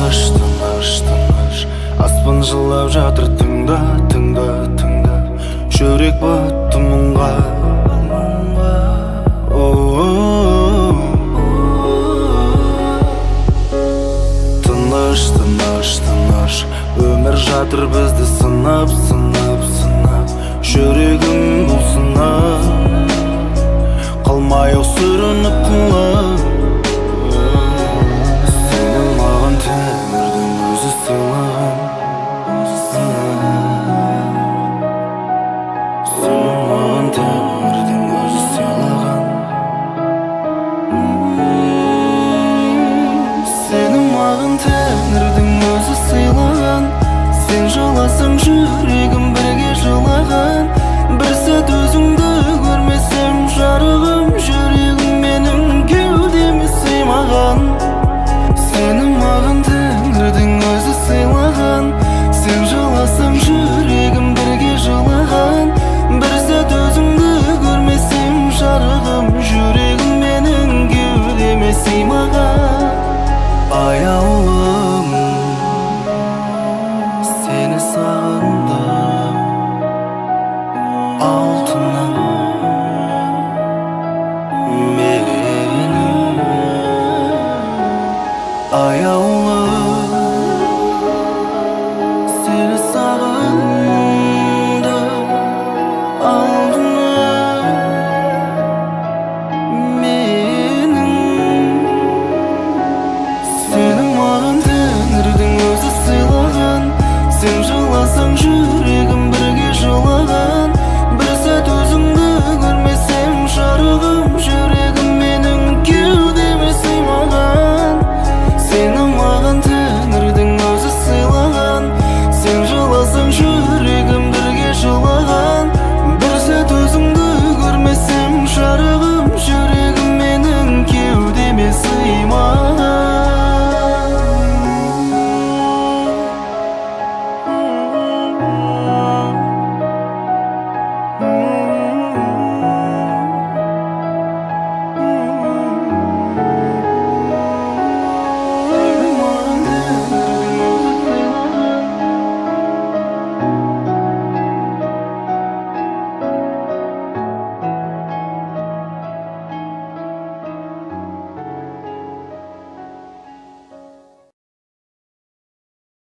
Тыныш аспан жылап жатыр, тыңда, тыңда, тыңда. Жүрек батты мұңға. Тыныш өмір жатыр бізді сынап, сынап, сынап. Жүрегім бұл сынап, қалмай сүрініп құлап. Сенің маған тәңірдің өзі сыйлаған. Сенің маған тәңірдің өзі сыйлаған. Сенің маған тәңірдің өзі сыйлаған. Сен жыласаң жүрегім бірге жылаған. Бір сәт өзіңді көрмесем жарығым, жүрегім менің кеудеме сыймаған. Сенің маған тәңірдің өзі сыйлаған. Сен жыласаң жүрегім бірге жылаған. Бір сәт өзіңді көрмесем жарығым, жүрегім менің кеудеме сыймаған. Аяулым, сені сағындым, алтыным менің. Аяулым, сені сағындым, алтыным менің. Сенің маған тәңірдің өзі сыйлаған. Сен жыласаң жүрегім бірге жылаған. Бір сәт өзіңді көрмесем жарығым, жүрегім менің кеудеме сыймаған. Сенің маған